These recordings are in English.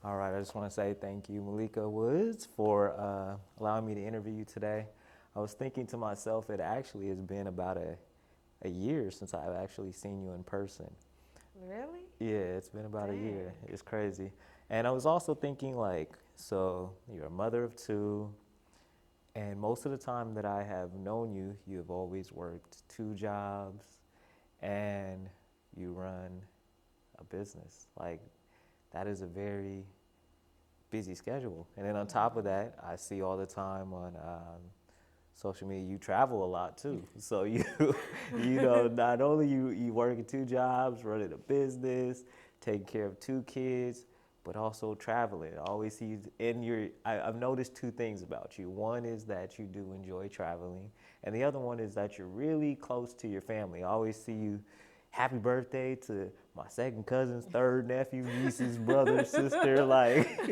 All right, I just want to say thank you, Maleka Woods, for allowing me to interview you today. I was thinking to myself, it actually has been about a year since I've actually seen you in person. Really? Yeah, it's been about a year. Dang. It's crazy. And I was also thinking, like, so you're a mother of two, and most of the time that I have known you, you have always worked two jobs and you run a business. Like, that is a very busy schedule. And then on top of that, I see all the time on social media you travel a lot too. So you not only you working two jobs, running a business, taking care of two kids, but also traveling. I always see in your. I've noticed two things about you. One is that you do enjoy traveling, and the other one is that you're really close to your family. I always see you happy birthday to my second cousin's third nephew, niece's brother, sister. Like,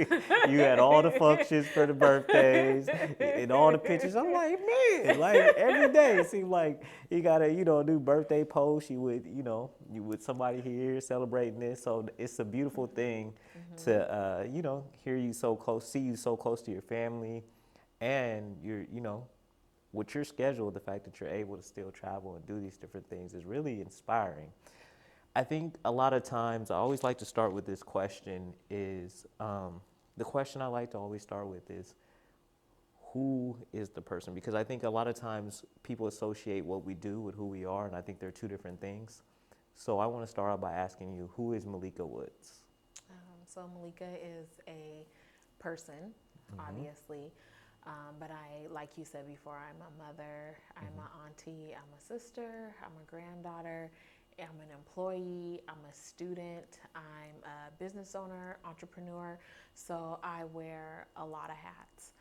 you had all the functions for the birthdays and all the pictures. I'm like, man, like every day it seems like you got a new birthday post. You with somebody here celebrating this. So it's a beautiful thing to hear you so close, see you so close to your family, and you're with your schedule, the fact that you're able to still travel and do these different things is really inspiring. I think a lot of times I always like to start with this question is the question I like to always start with is who is the person? Because I think a lot of times people associate what we do with who we are, and I think they're two different things. So I want to start out by asking you, who is Maleka Woods? So Malika is a person, Mm-hmm. obviously, but like you said before, I'm a mother, I'm Mm-hmm. an auntie, I'm a sister, I'm a granddaughter, I'm an employee, I'm a student, I'm a business owner, entrepreneur. So I wear a lot of hats.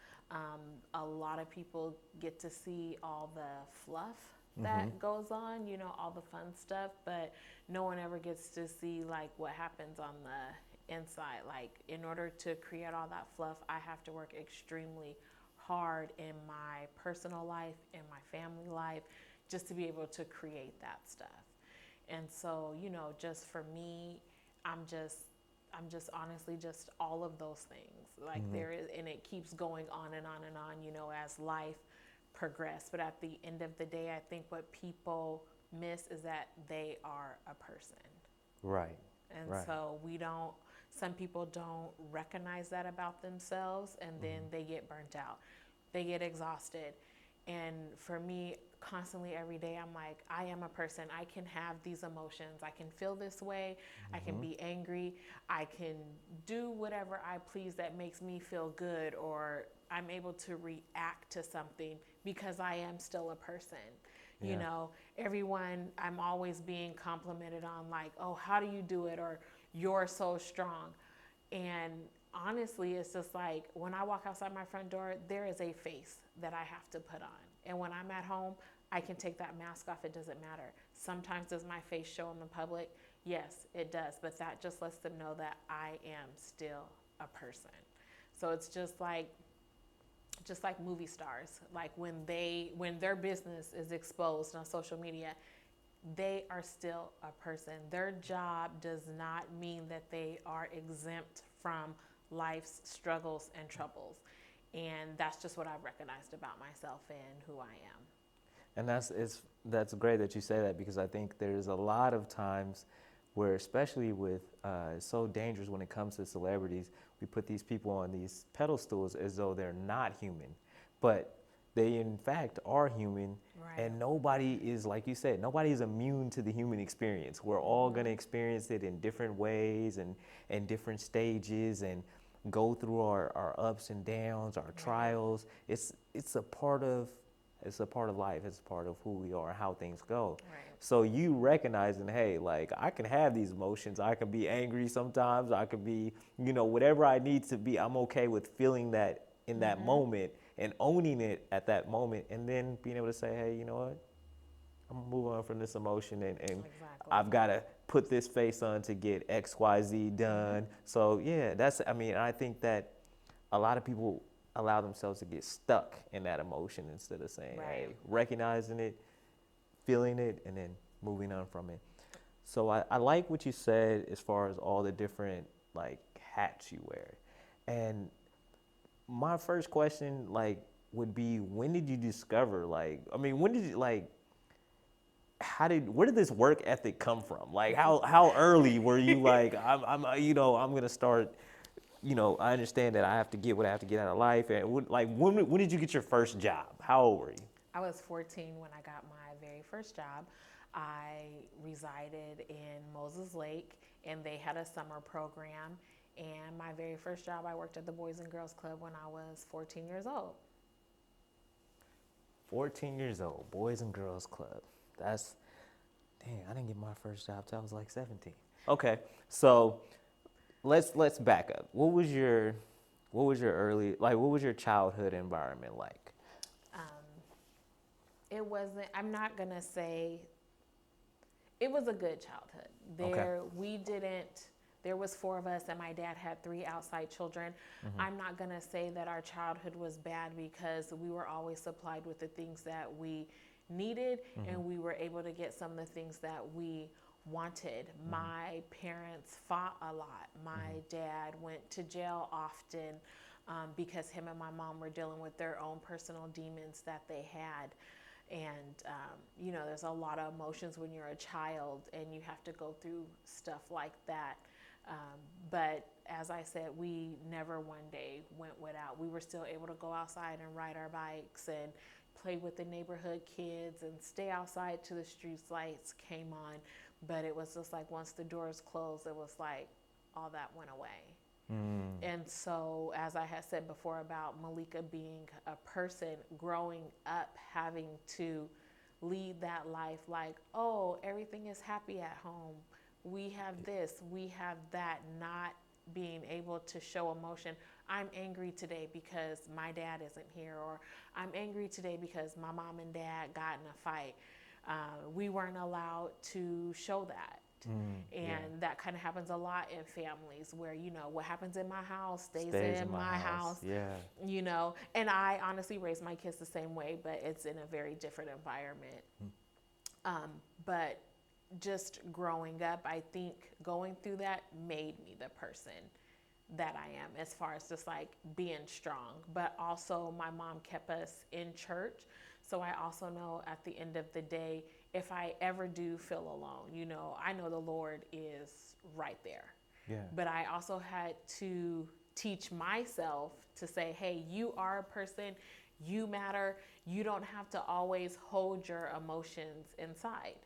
A lot of people get to see all the fluff Mm-hmm. that goes on, all the fun stuff, but no one ever gets to see like what happens on the inside. Like, in order to create all that fluff, I have to work extremely hard in my personal life, in my family life, just to be able to create that stuff. And so, just for me, I'm just I'm just honestly just all of those things. Like, Mm-hmm. there is, and it keeps going on and on and on, as life progress. But at the end of the day, I think what people miss is that they are a person. Right. And Right. so some people don't recognize that about themselves, and then Mm-hmm. they get burnt out. They get exhausted. And for me, constantly every day, I'm like, I am a person. I can have these emotions. I can feel this way. I can Mm-hmm. be angry. I can do whatever I please that makes me feel good, or I'm able to react to something because I am still a person. You Yeah. know, everyone, I'm always being complimented on, like, oh, how do you do it? Or you're so strong. And honestly, it's just like when I walk outside my front door, there is a face that I have to put on. And when I'm at home, I can take that mask off. It doesn't matter. Sometimes does my face show in the public? Yes, it does. But that just lets them know that I am still a person. So it's just like movie stars, like when their business is exposed on social media, they are still a person. Their job does not mean that they are exempt from life's struggles and troubles. And that's just what I've recognized about myself and who I am. And that's great that you say that because I think there's a lot of times where, especially with, it's so dangerous when it comes to celebrities. We put these people on these pedestals as though they're not human, but they in fact are human. Right. And nobody is, like you said, nobody is immune to the human experience. We're all going to Mm-hmm. experience it in different ways and different stages and go through our ups and downs, our Right. trials. It's a part of life. It's a part of who we are, how things go. Right. So you recognizing, hey, like I can have these emotions. I can be angry sometimes. I could be, whatever I need to be. I'm okay with feeling that in that Mm-hmm. moment and owning it at that moment, and then being able to say, hey, you know what? I'm gonna move on from this emotion, and Exactly. I've got to put this face on to get X, Y, Z Mm-hmm. done. So yeah, that's. I mean, I think that a lot of people allow themselves to get stuck in that emotion instead of saying, Right. hey, recognizing it, feeling it, and then moving on from it. So I like what you said as far as all the different like hats you wear. And my first question, like, would be, when did you discover, like, I mean, when did you, like, where did this work ethic come from? Like, how early were you like, I'm gonna start, I understand that I have to get what I have to get out of life. And when did you get your first job? How old were you? I was 14 when I got my very first job. I resided in Moses Lake, and they had a summer program. And my very first job, I worked at the Boys and Girls Club when I was 14 years old. 14 years old, Boys and Girls Club. Dang, I didn't get my first job till I was like 17. Okay, so let's back up. What was your what was your childhood environment like? It wasn't, I'm not gonna say, it was a good childhood. There was four of us, and my dad had three outside children. Mm-hmm. I'm not gonna say that our childhood was bad, because we were always supplied with the things that we needed, mm-hmm. and we were able to get some of the things that we wanted. Mm-hmm. My parents fought a lot. My mm-hmm. dad went to jail often because him and my mom were dealing with their own personal demons that they had. And, there's a lot of emotions when you're a child and you have to go through stuff like that. But as I said, we never one day went without. We were still able to go outside and ride our bikes and play with the neighborhood kids and stay outside till the street lights came on. But it was just like, once the doors closed, it was like all that went away. And so, as I had said before about Maleka being a person growing up, having to lead that life like, oh, everything is happy at home. We have this, we have that, not being able to show emotion. I'm angry today because my dad isn't here, or I'm angry today because my mom and dad got in a fight. We weren't allowed to show that. And that kind of happens a lot in families where, what happens in my house stays in my house. Yeah. And I honestly raised my kids the same way, but it's in a very different environment. But just growing up, I think going through that made me the person that I am, as far as just like being strong. But also my mom kept us in church. So I also know at the end of the day, if I ever do feel alone, I know the Lord is right there. Yeah. But I also had to teach myself to say, hey, you are a person, you matter. You don't have to always hold your emotions inside.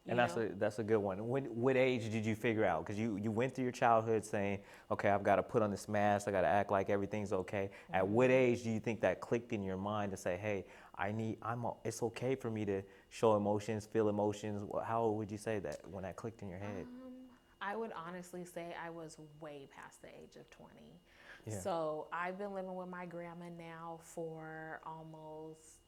And that's a good one. What age did you figure out? Because you went through your childhood saying, okay, I've got to put on this mask, I got to act like everything's okay. Mm-hmm. At what age do you think that clicked in your mind to say, hey, it's okay for me to show emotions, feel emotions? How would you say that when that clicked in your head? I would honestly say I was way past the age of 20. Yeah. So I've been living with my grandma now for almost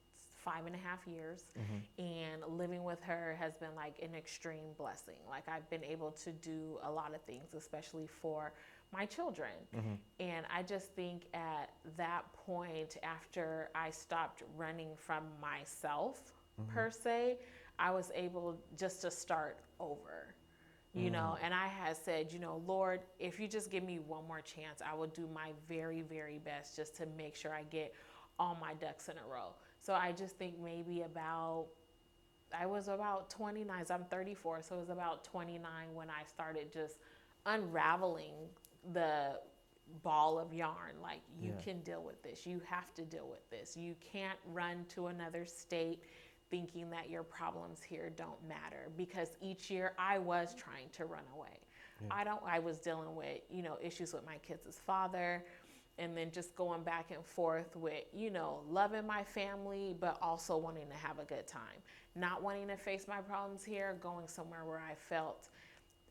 5.5 years, mm-hmm. and living with her has been like an extreme blessing. Like, I've been able to do a lot of things, especially for my children. Mm-hmm. And I just think at that point, after I stopped running from myself, mm-hmm. per se, I was able just to start over. And I had said, Lord, if you just give me one more chance, I will do my very, very best just to make sure I get all my ducks in a row. So I just think maybe I was about 29, so I'm 34, so it was about 29 when I started just unraveling the ball of yarn. Like, you can deal with this. You have to deal with this. You can't run to another state thinking that your problems here don't matter, because each year I was trying to run away. Yeah. I was dealing with, issues with my kids' father, and then just going back and forth with, loving my family, but also wanting to have a good time. Not wanting to face my problems here, going somewhere where I felt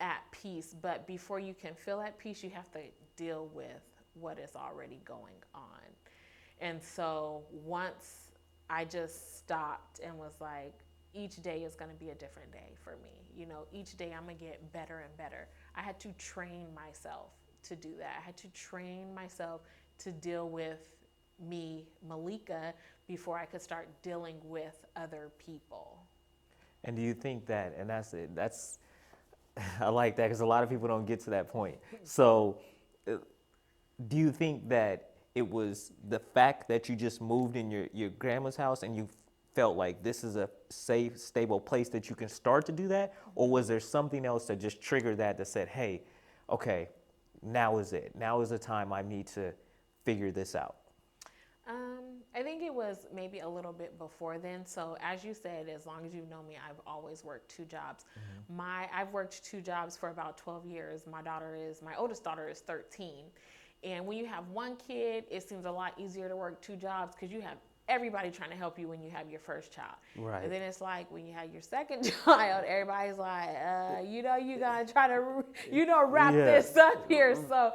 at peace. But before you can feel at peace, you have to deal with what is already going on. And so once I just stopped and was like, each day is going to be a different day for me. Each day I'm going to get better and better. I had to train myself to do that. I had to train myself to deal with me, Maleka, before I could start dealing with other people. And do you think that, and that's it, I like that, because a lot of people don't get to that point. So do you think that it was the fact that you just moved in your grandma's house and you felt like this is a safe, stable place that you can start to do that? Or was there something else that just triggered that said, hey, okay, now is it. Now is the time I need to figure this out? I think it was maybe a little bit before then. So as you said, as long as you've known me, I've always worked two jobs. I've worked two jobs for about 12 years. My oldest daughter is 13. And when you have one kid, it seems a lot easier to work two jobs because you have everybody trying to help you when you have your first child. Right. And then it's like when you have your second child, everybody's like, you gotta try to, wrap this up here. So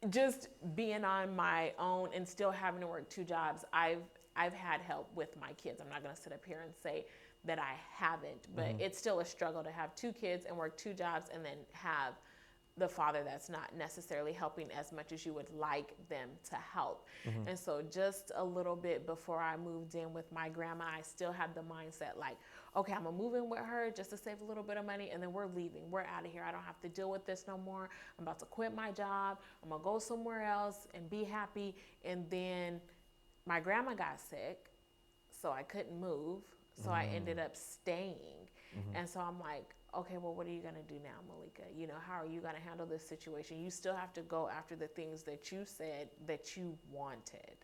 just being on my own and still having to work two jobs, I've had help with my kids. I'm not gonna sit up here and say that I haven't, but it's still a struggle to have two kids and work two jobs and then have the father that's not necessarily helping as much as you would like them to help. And so just a little bit before I moved in with my grandma, I still had the mindset like, okay, I'm gonna move in with her just to save a little bit of money and then we're leaving. We're out of here. I don't have to deal with this no more. I'm about to quit my job. I'm gonna go somewhere else and be happy. And then my grandma got sick, so I couldn't move. So I ended up staying. And so I'm like, okay, well, what are you going to do now, Maleka? How are you going to handle this situation? You still have to go after the things that you said that you wanted.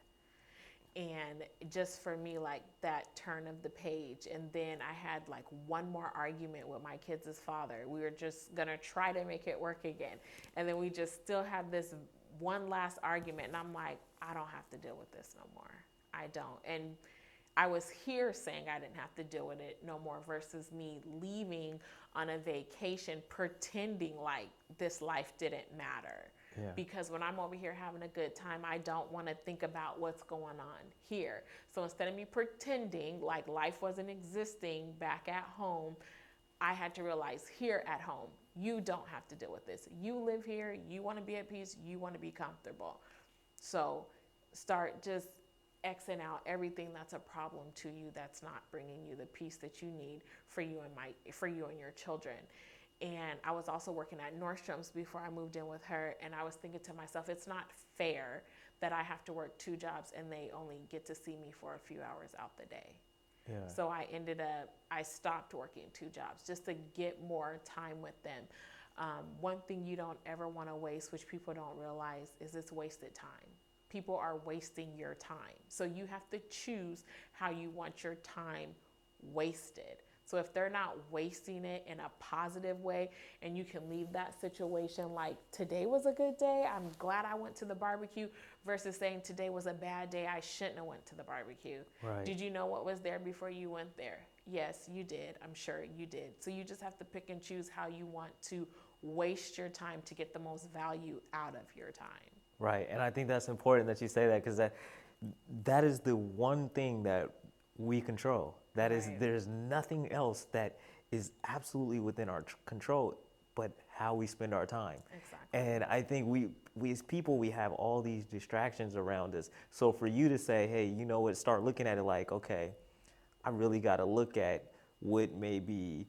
And just for me, like that turn of the page. And then I had like one more argument with my kids' father. We were just going to try to make it work again. And then we just still had this one last argument. And I'm like, I don't have to deal with this no more. I don't. And I was here saying I didn't have to deal with it no more versus me leaving on a vacation pretending like this life didn't matter. Yeah. Because when I'm over here having a good time, I don't want to think about what's going on here. So instead of me pretending like life wasn't existing back at home, I had to realize here at home, you don't have to deal with this. You live here, you want to be at peace, you want to be comfortable. So start just Xing out everything that's a problem to you that's not bringing you the peace that you need for you and your children. And I was also working at Nordstrom's before I moved in with her, and I was thinking to myself, it's not fair that I have to work two jobs and they only get to see me for a few hours out the day. Yeah. So I stopped working two jobs just to get more time with them. One thing you don't ever want to waste, which people don't realize, is it's wasted time. People are wasting your time. So you have to choose how you want your time wasted. So if they're not wasting it in a positive way and you can leave that situation like today was a good day, I'm glad I went to the barbecue, versus saying today was a bad day, I shouldn't have went to the barbecue. Right. Did you know what was there before you went there? Yes, you did. I'm sure you did. So you just have to pick and choose how you want to waste your time to get the most value out of your time. Right, and I think that's important that you say that because that is the one thing that we control. That is, Right. there's nothing else that is absolutely within our control but how we spend our time. Exactly. And I think we as people, we have all these distractions around us. So for you to say, hey, you know what, start looking at it like, okay, I really got to look at what maybe,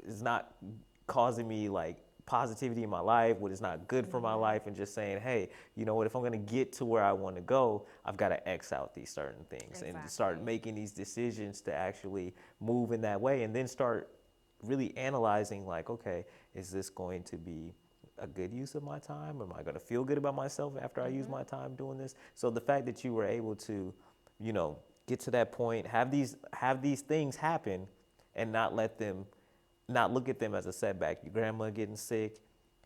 is not causing me like positivity in my life, what is not good for my life, and just saying, hey, you know what, if I'm going to get to where I want to go, I've got to X out these certain things and start Exactly. making these decisions to actually move in that way, and then start really analyzing like, okay, is this going to be a good use of my time? Am I going to feel good about myself after I use my time doing this? So the fact that you were able to, get to that point, have these things happen and not look at them as a setback. Your grandma getting sick,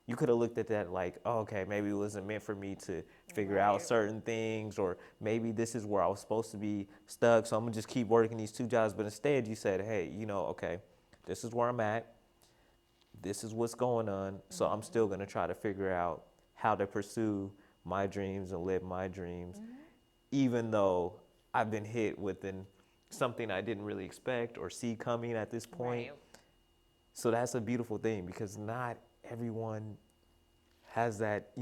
you could have looked at that like, oh, okay, maybe it wasn't meant for me to figure out Right. certain things, or maybe this is where I was supposed to be stuck, so I'm gonna just keep working these two jobs. But instead you said, hey, okay, this is where I'm at. This is what's going on. So I'm still gonna try to figure out how to pursue my dreams and live my dreams, even though I've been hit with something I didn't really expect or see coming at this point. Right. So that's a beautiful thing because not everyone has that,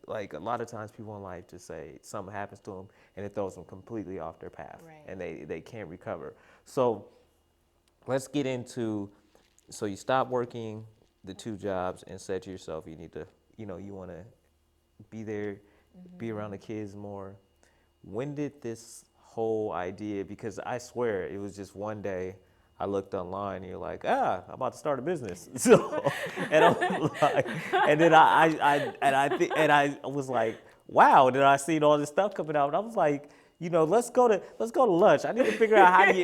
like a lot of times people in life just say something happens to them and it throws them completely off their path, Right. and they can't recover. So let's get into, so you stop working the two jobs and said to yourself, you need to, you want to be there, be around the kids more. When did this whole idea, because I swear it was just one day I looked online and you're like, I'm about to start a business. So, and I was like, and then I was like, wow. And then I seen all this stuff coming out and I was like, let's go to lunch. I need to figure out how do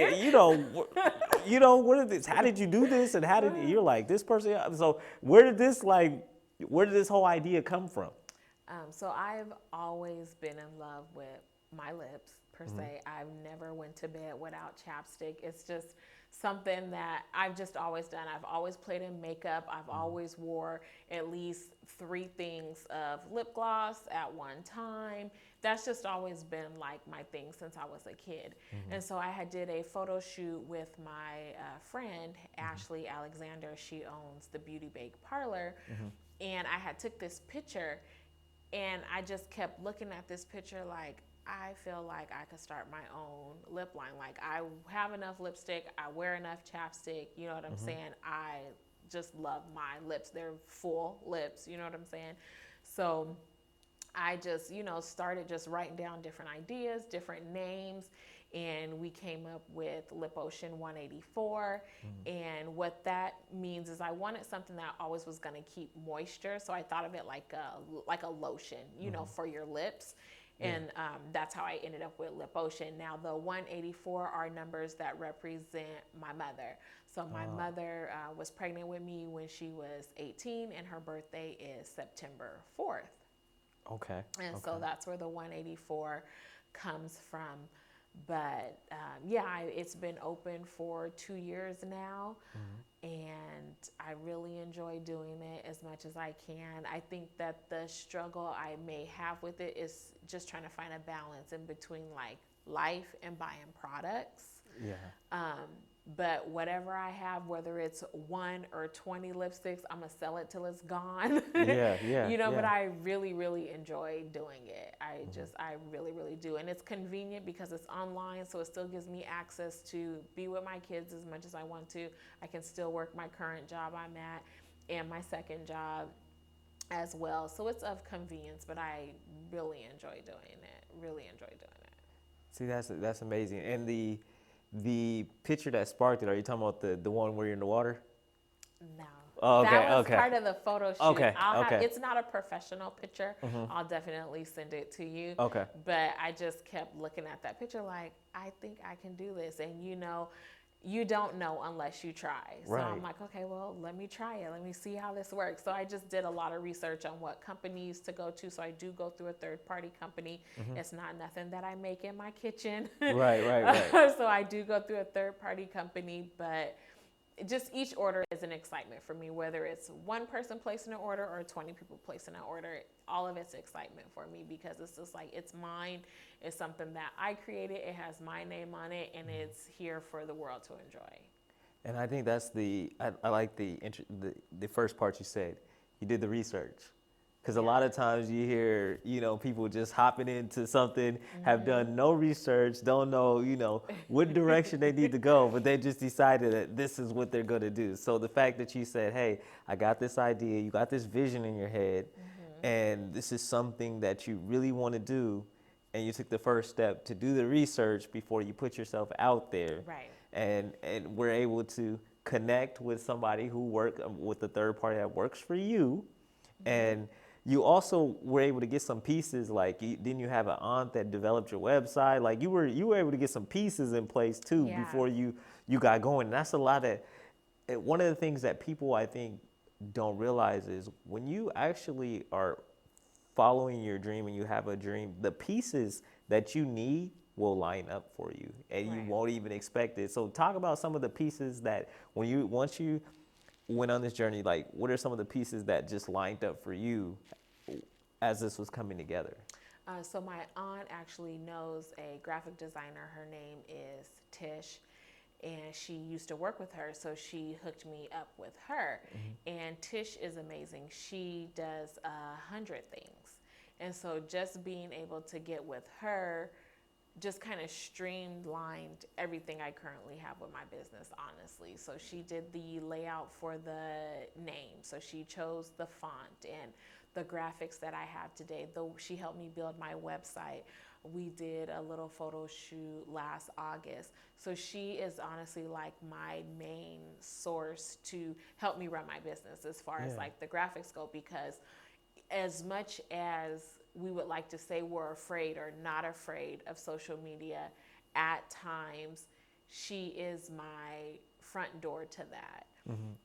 what is this? How did you do this? And how did you're like this person? So where did this whole idea come from? So I've always been in love with my lips per se. I've never went to bed without chapstick. It's just something that I've just always done. I've always played in makeup. I've always wore at least 3 things of lip gloss at one time. That's just always been like my thing since I was a kid. And so I did a photo shoot with my friend, Ashley Alexander. She owns the Beauty Bake Parlor. And I had took this picture and I just kept looking at this picture like, I feel like I could start my own lip line. Like I have enough lipstick, I wear enough chapstick, you know what I'm saying? I just love my lips. They're full lips, you know what I'm saying? So I just, started just writing down different ideas, different names, and we came up with Lip Ocean 184. And what that means is I wanted something that always was going to keep moisture. So I thought of it like a lotion, for your lips. And that's how I ended up with Lip Ocean. Now, the 184 are numbers that represent my mother. So my mother was pregnant with me when she was 18, and her birthday is September 4th. Okay. And so that's where the 184 comes from. But it's been open for 2 years now. And I really enjoy doing it as much as I can. I think that the struggle I may have with it is just trying to find a balance in between like life and buying products. But whatever I have, whether it's 1 or 20 lipsticks, I'm gonna sell it till it's gone. But I really, really enjoy doing it. I really, really do. And it's convenient because it's online, so it still gives me access to be with my kids as much as I want to. I can still work my current job I'm at and my second job as well. So it's of convenience, but I really enjoy doing it. Really enjoy doing it. See, that's amazing. And the picture that sparked it, are you talking about the one where you're in the water? No. Oh, okay, that was okay. part of the photo shoot. Okay, It's not a professional picture. I'll definitely send it to you. Okay. But I just kept looking at that picture like, I think I can do this. And you don't know unless you try. So I'm like, okay, well, let me try it. Let me see how this works. So I just did a lot of research on what companies to go to. So I do go through a third-party company. It's not nothing that I make in my kitchen. Right. So I do go through a third-party company, but just each order is an excitement for me, whether it's one person placing an order or 20 people placing an order. All of it's excitement for me because it's just like, it's mine. It's something that I created. It has my name on it, and it's here for the world to enjoy. And I think that's I like the first part you said. You did the research. Because a lot of times you hear, people just hopping into something, have done no research, don't know, what direction they need to go, but they just decided that this is what they're going to do. So the fact that you said, hey, I got this idea, you got this vision in your head, and this is something that you really want to do, and you took the first step to do the research before you put yourself out there. Right. And we're able to connect with somebody who with a third party that works for you, and you also were able to get some pieces, like didn't you have an aunt that developed your website? Like you were able to get some pieces in place too before you got going. And that's a lot of, one of the things that people I think don't realize is when you actually are following your dream and you have a dream, the pieces that you need will line up for you and you won't even expect it. So talk about some of the pieces that once you went on this journey, like what are some of the pieces that just lined up for you as this was coming together? So my aunt actually knows a graphic designer. Her name is Tish, and she used to work with her, so she hooked me up with her. And Tish is amazing. She does 100 things. And so just being able to get with her just kind of streamlined everything I currently have with my business, honestly. So she did the layout for the name. So she chose the font and the graphics that I have today. Though she helped me build my website. We did a little photo shoot last August. So she is honestly like my main source to help me run my business as far as like the graphics go, because as much as we would like to say we're afraid or not afraid of social media, at times she is my front door to that.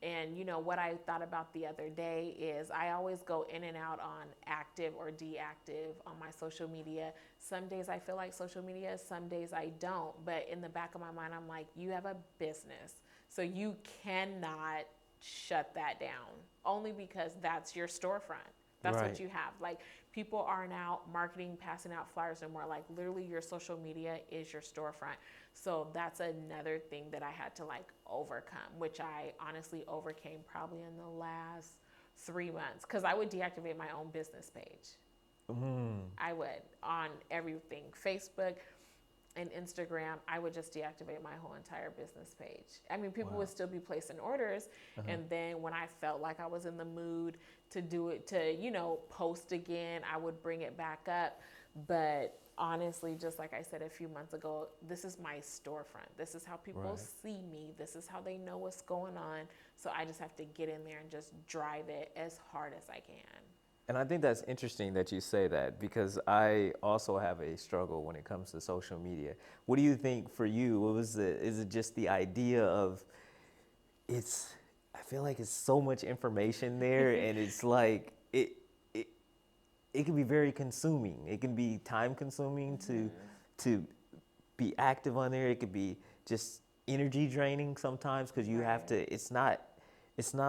And you know what I thought about the other day is I always go in and out on active or deactive on my social media. Some days I feel like social media, some days I don't. But in the back of my mind, I'm like, you have a business, so you cannot shut that down, only because that's your storefront. That's Right. what you have. Like, people aren't out marketing, passing out flyers anymore. Like, literally, your social media is your storefront. So that's another thing that I had to like overcome, which I honestly overcame probably in the last 3 months, because I would deactivate my own business page. I would, on everything, Facebook and Instagram, I would just deactivate my whole entire business page. I mean, people would still be placing orders. And then when I felt like I was in the mood to do it, to, you know, post again, I would bring it back up. But honestly, just like I said a few months ago, this is my storefront. This is how people see me. This is how they know what's going on. So I just have to get in there and just drive it as hard as I can. And I think that's interesting that you say that, because I also have a struggle when it comes to social media. What do you think for you? What was is it just the idea of I feel like it's so much information there, and it's like it can be very consuming. It can be time consuming to be active on there. It could be just energy draining sometimes, because you have to, it's not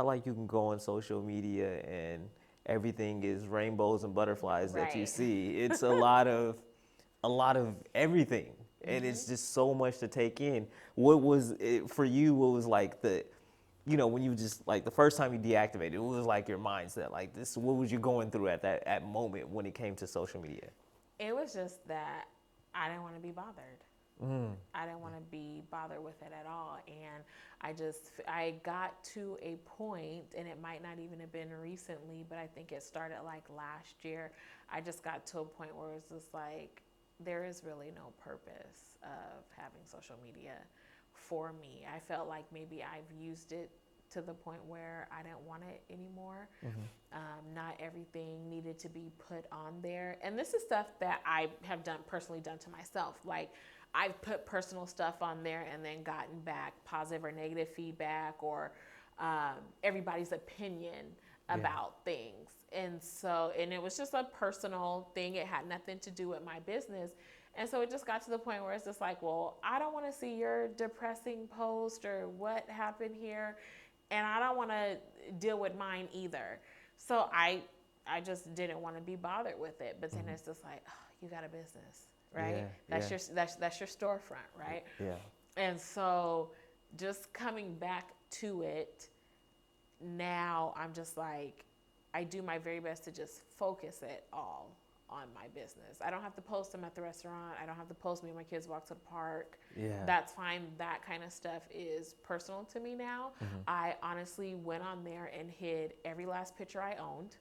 like you can go on social media and everything is rainbows and butterflies that you see. It's a lot of everything, and it's just so much to take in. What was it for you? What was like when you just, like, the first time you deactivated, what was like your mindset? Like, this, what was you going through at that moment when it came to social media? It was just that I didn't want to be bothered. I didn't want to be bothered with it at all. And I got to a point, and it might not even have been recently, but I think it started like last year. I just got to a point where it's just like, there is really no purpose of having social media for me. I felt like maybe I've used it to the point where I didn't want it anymore. Not everything needed to be put on there. And this is stuff that I have personally done to myself. Like, I've put personal stuff on there and then gotten back positive or negative feedback, or everybody's opinion about things. And it was just a personal thing. It had nothing to do with my business. And so it just got to the point where it's just like, well, I don't want to see your depressing post or what happened here, and I don't want to deal with mine either. So I just didn't want to be bothered with it. But then it's just like, oh, you got a business, right? That's your storefront, right? Yeah. And so just coming back to it now, I'm just like, I do my very best to just focus it all on my business. I don't have to post them at the restaurant. I don't have to post me and my kids walk to the park. That's fine. That kind of stuff is personal to me now. I honestly went on there and hid every last picture I owned,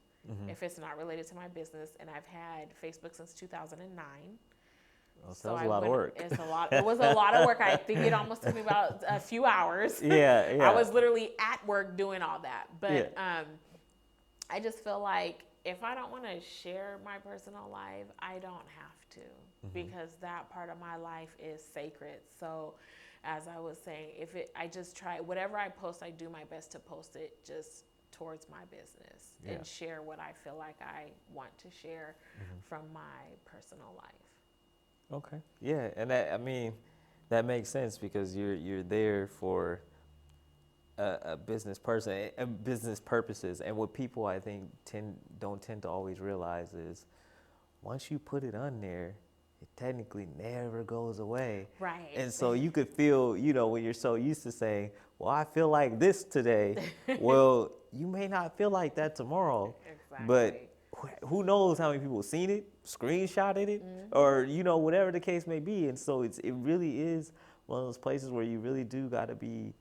if it's not related to my business. And I've had Facebook since 2009. So that was a lot of work. It was a lot of work. I think it almost took me about a few hours. Yeah. I was literally at work doing all that. But I just feel like, if I don't want to share my personal life, I don't have to, because that part of my life is sacred. So, as I was saying, I just try, whatever I post, I do my best to post it just towards my business and share what I feel like I want to share from my personal life. Okay. Yeah, and that makes sense, because you're there for a business person, business purposes. And what people, I think, don't tend to always realize is, once you put it on there, it technically never goes away. Right. And so you could feel, when you're so used to saying, well, I feel like this today. Well, you may not feel like that tomorrow. Exactly. But who knows how many people seen it, screenshotted it, or, whatever the case may be. And so it really is one of those places where you really do got to be,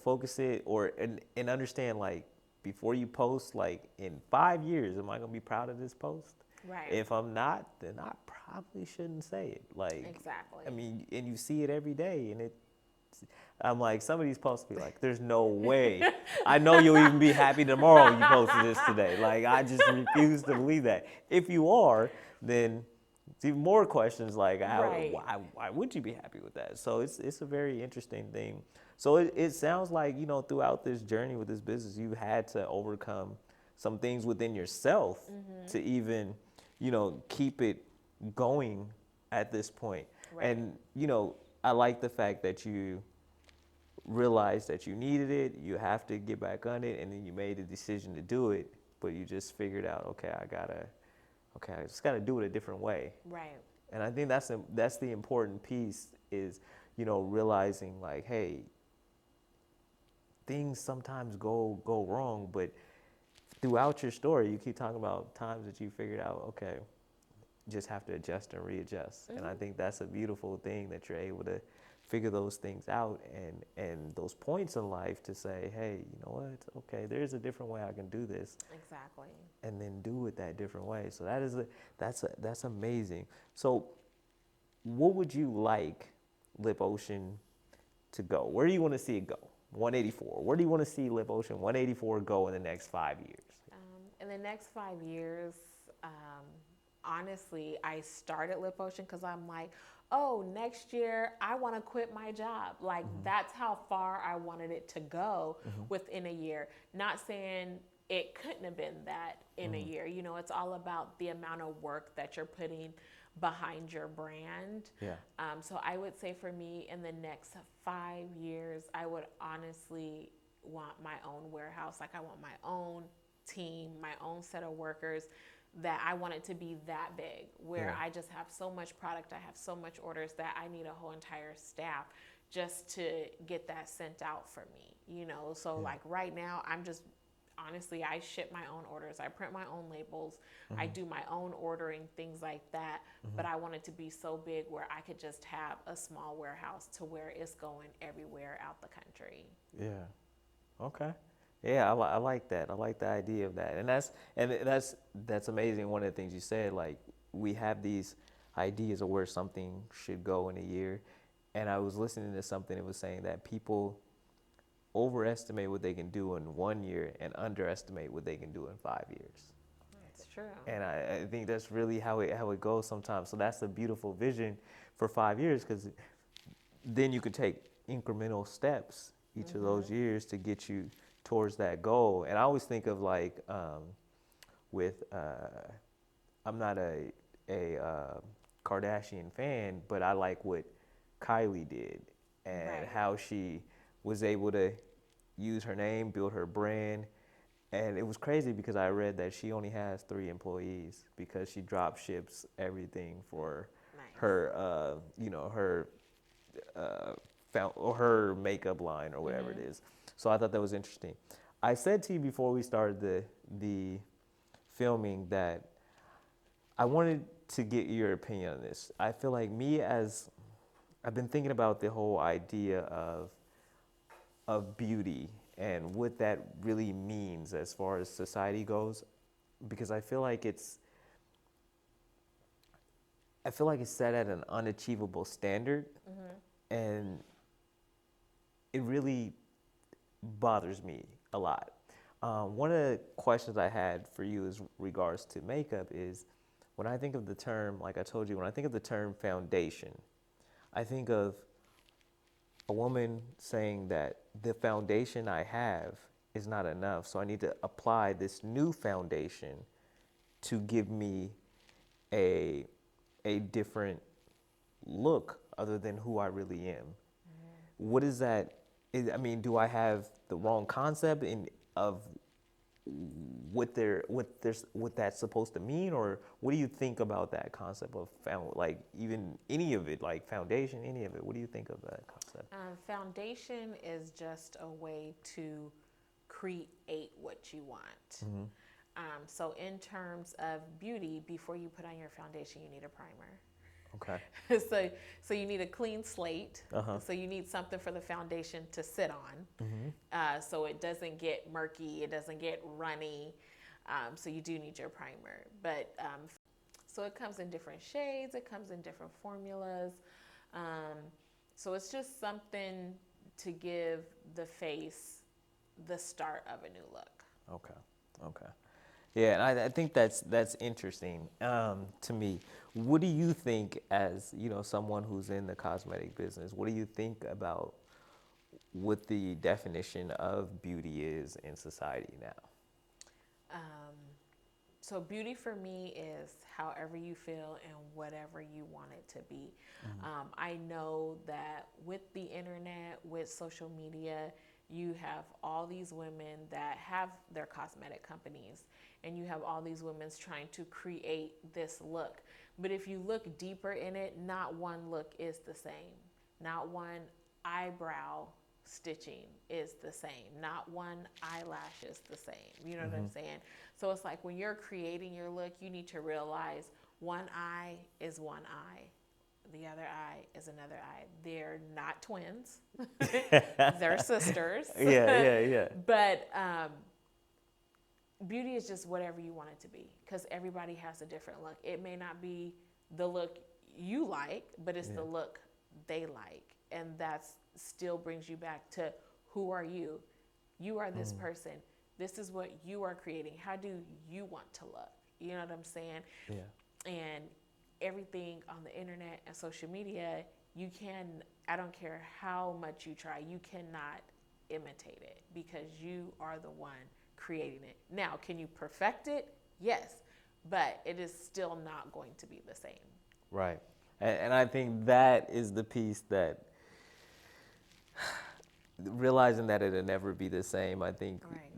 focus it and understand, like, before you post, like in 5 years, am I gonna be proud of this post? Right. If I'm not, then I probably shouldn't say it. Like, Exactly. I mean, and you see it every day, and I'm like, some of these posts be like, there's no way. I know you'll even be happy tomorrow you posted this today. Like, I just refuse to believe that. If you are, then it's even more questions like, Right. why would you be happy with that? So it's a very interesting thing. So it sounds like, throughout this journey with this business, you had to overcome some things within yourself to even, keep it going at this point. Right. And, I like the fact that you realized that you needed it, you have to get back on it, and then you made a decision to do it, but you just figured out, okay, I just gotta do it a different way. Right. And I think that's the important piece is, realizing like, hey, things sometimes go wrong, but throughout your story, you keep talking about times that you figured out, okay, just have to adjust and readjust. And I think that's a beautiful thing that you're able to figure those things out and those points in life to say, hey, you know what? Okay, there's a different way I can do this. Exactly. And then do it that different way. So that's amazing. So what would you like Lip Ocean to go? Where do you want to see it go? 184. Where do you want to see Lip Ocean 184 go in the next 5 years? In the next 5 years, honestly, I started Lip Ocean because I'm like, oh, next year I want to quit my job. Like, that's how far I wanted it to go within a year. Not saying it couldn't have been that in a year. It's all about the amount of work that you're putting behind your brand. Yeah. So I would say for me, in the next 5 years, I would honestly want my own warehouse. Like, I want my own team, my own set of workers, that I want it to be that big where I just have so much product, I have so much orders that I need a whole entire staff just to get that sent out for me, So like right now, I'm just, honestly, I ship my own orders. I print my own labels. I do my own ordering, things like that. But I want it to be so big where I could just have a small warehouse to where it's going everywhere out the country. Yeah. Okay. Yeah, I like that. I like the idea of that, and that's amazing. One of the things you said, like, we have these ideas of where something should go in a year, and I was listening to something that was saying that people overestimate what they can do in 1 year and underestimate what they can do in 5 years. That's true. And I think that's really how it goes sometimes. So that's a beautiful vision for 5 years, because then you can take incremental steps each of those years to get you towards that goal. And I always think of like with I'm not a Kardashian fan, but I like what Kylie did and how she was able to use her name, build her brand. And it was crazy because I read that she only has 3 employees because she drop ships everything for her, her makeup line or whatever it is. So I thought that was interesting. I said to you before we started the filming that I wanted to get your opinion on this. I feel like I've been thinking about the whole idea of beauty and what that really means as far as society goes, because I feel like it's set at an unachievable standard, and it really bothers me a lot. One of the questions I had for you is regards to makeup is, when I think of the term, like I told you, when I think of the term foundation, I think of a woman saying that the foundation I have is not enough, so I need to apply this new foundation to give me a different look other than who I really am. What is that? Do I have the wrong concept of what that's supposed to mean, or what do you think about that concept of like even any of it, like foundation, any of it? What do you think of that concept? Foundation is just a way to create what you want. So in terms of beauty, before you put on your foundation, you need a primer. Okay. so so you need a clean slate. Uh-huh. So you need something for the foundation to sit on, Mm-hmm. so it doesn't get murky, it doesn't get runny. So you do need your primer, but so it comes in different shades, it comes in different formulas. Um, so it's just something to give the face the start of a new look. Okay. Okay. Yeah, and I think that's interesting to me. What do you think, as someone who's in the cosmetic business? What do you think about what the definition of beauty is in society now? Um, so beauty for me is however you feel and whatever you want it to be. I know that with the internet, with social media, you have all these women that have their cosmetic companies, and you have all these women trying to create this look. But if you look deeper in it, not one look is the same. Not one eyebrow stitching is the same. Not one eyelash is the same. You know what I'm saying? So it's like when you're creating your look, you need to realize one eye is one eye. The other eye is another eye. They're not twins. They're sisters. Yeah. But beauty is just whatever you want it to be, because everybody has a different look. It may not be the look you like, but it's the look they like. And that's still brings you back to, who are you? You are this person. This is what you are creating. How do you want to look? You know what I'm saying? Yeah. And everything on the internet and social media, I don't care how much you try, you cannot imitate it, because you are the one creating it. Now, can you perfect it? Yes, but it is still not going to be the same. Right. And I think that is the piece that, realizing that it'll never be the same, I think Right.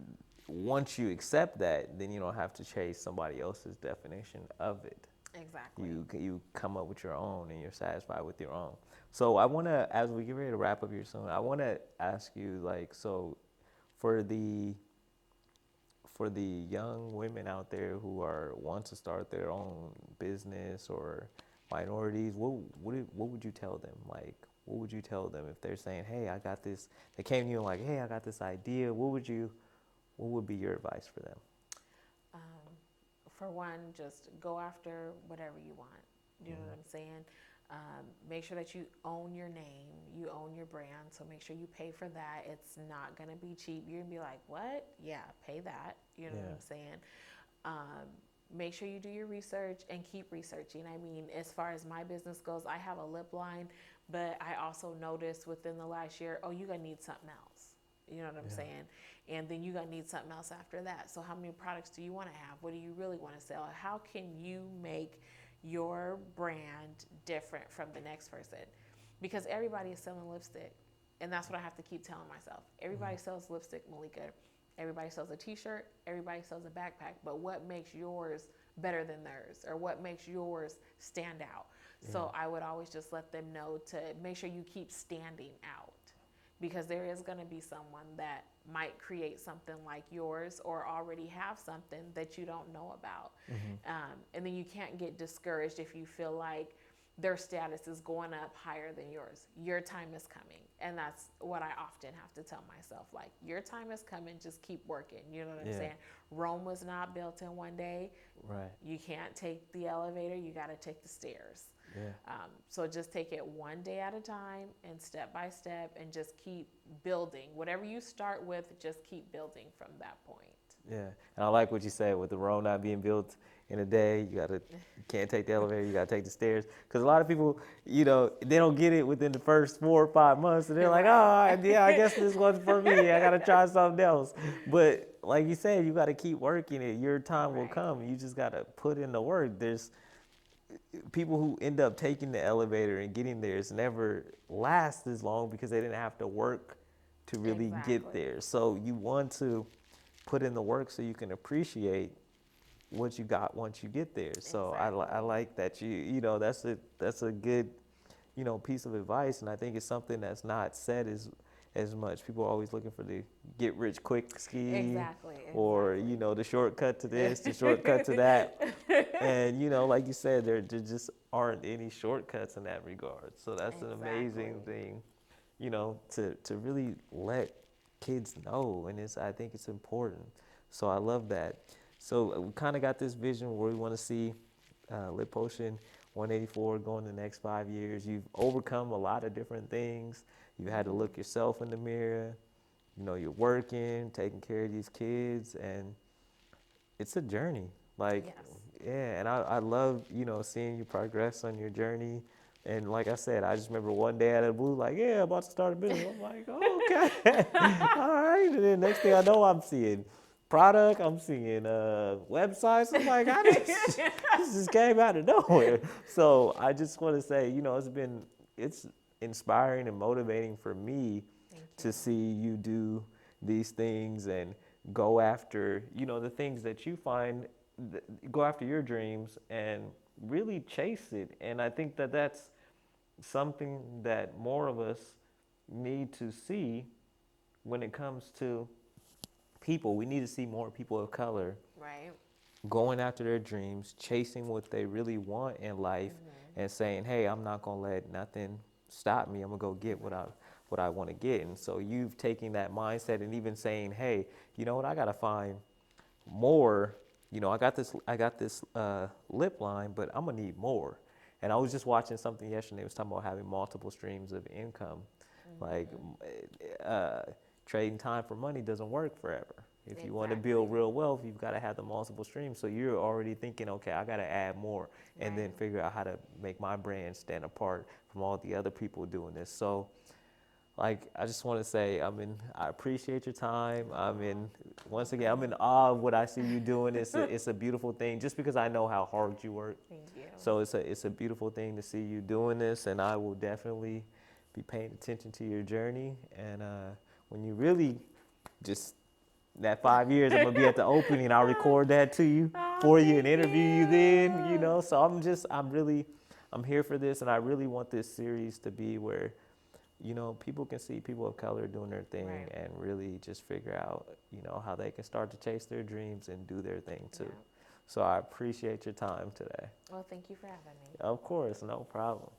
once you accept that, then you don't have to chase somebody else's definition of it. Exactly. You come up with your own, and you're satisfied with your own. So I want to, as we get ready to wrap up here soon, I want to ask you, like, so for the young women out there who want to start their own business, or minorities, what would you tell them? Like, what would you tell them if they're saying, "Hey, I got this"? They came to you and like, "Hey, I got this idea." What would be your advice for them? For one, just go after whatever you want. You know what I'm saying? Make sure that you own your name, you own your brand. So make sure you pay for that. It's not gonna be cheap. You're gonna be like, "What? Yeah, pay that." You know what I'm saying? Make sure you do your research and keep researching. I mean, as far as my business goes, I have a lip line, but I also noticed within the last year, oh, you're gonna need something else. You know what I'm saying? And then you're gonna need something else after that. So how many products do you wanna have? What do you really wanna sell? How can you make your brand different from the next person? Because everybody is selling lipstick. And that's what I have to keep telling myself. Everybody sells lipstick, Maleka. Everybody sells a t-shirt, everybody sells a backpack, but what makes yours better than theirs, or what makes yours stand out? So I would always just let them know to make sure you keep standing out, because there is going to be someone that might create something like yours, or already have something that you don't know about. And then you can't get discouraged if you feel like their status is going up higher than yours. Your time is coming. And that's what I often have to tell myself. Like, your time is coming, just keep working. You know what I'm saying? Rome was not built in one day. Right. You can't take the elevator, you got to take the stairs. Yeah. So just take it one day at a time, and step by step, and just keep building. Whatever you start with, just keep building from that point. Yeah, and I like what you said with the Rome not being built in a day. You can't take the elevator. You gotta take the stairs. Because a lot of people, they don't get it within the first 4 or 5 months, and they're like, "Oh, yeah, I guess this wasn't for me. I gotta try something else." But like you said, you gotta keep working it. Your time will come. You just gotta put in the work. There's people who end up taking the elevator and getting there. It's never lasts as long because they didn't have to work to really get Exactly. there. So you want to put in the work so you can appreciate what you got once you get there. So Exactly. I like that that's a good piece of advice, and I think it's something that's not said as much. People are always looking for the get rich quick scheme, Exactly. or the shortcut to this, the shortcut to that. And like you said, there just aren't any shortcuts in that regard. So that's an amazing Exactly. thing, to really let kids know, and I think it's important. So I love that. So we kind of got this vision where we want to see Lip Potion 184 going the next 5 years. You've overcome a lot of different things. You had to look yourself in the mirror. You're working, taking care of these kids, and it's a journey. Like, Yes. yeah, and I love, seeing you progress on your journey. And like I said, I just remember one day out of the blue, like, yeah, I'm about to start a business. I'm like, oh, okay, all right. And then next thing I know, I'm seeing product, I'm seeing websites. I'm like, this just came out of nowhere. So I just want to say, it's inspiring and motivating for me Thank to you. see you do these things and go after, the things that you find, go after your dreams and really chase it. And I think that that's something that more of us need to see when it comes to people. We need to see more people of color Right. going after their dreams, chasing what they really want in life, and saying, "Hey, I'm not gonna let nothing stop me. I'm gonna go get what I want to get." And so you've taken that mindset and even saying, "Hey, you know what? I gotta find more. I got this lip line, but I'm gonna need more." And I was just watching something yesterday. It was talking about having multiple streams of income, like trading time for money doesn't work forever. If you want to Exactly. build real wealth, you've got to have the multiple streams. So you're already thinking, okay, I got to add more, and then Right. figure out how to make my brand stand apart from all the other people doing this. So, like, I just want to say, I appreciate your time. Once again, I'm in awe of what I see you doing. It's a beautiful thing, just because I know how hard you work. Thank you. So it's a beautiful thing to see you doing this, and I will definitely be paying attention to your journey. And when you really just that 5 years, I'm gonna be at the opening. I'll record that to you Oh, for you and thank interview you then. you. So I'm here for this, and I really want this series to be where people can see people of color doing their thing Right. and really just figure out, how they can start to chase their dreams and do their thing too. Yeah. So I appreciate your time today. Well, thank you for having me. Of course, no problem.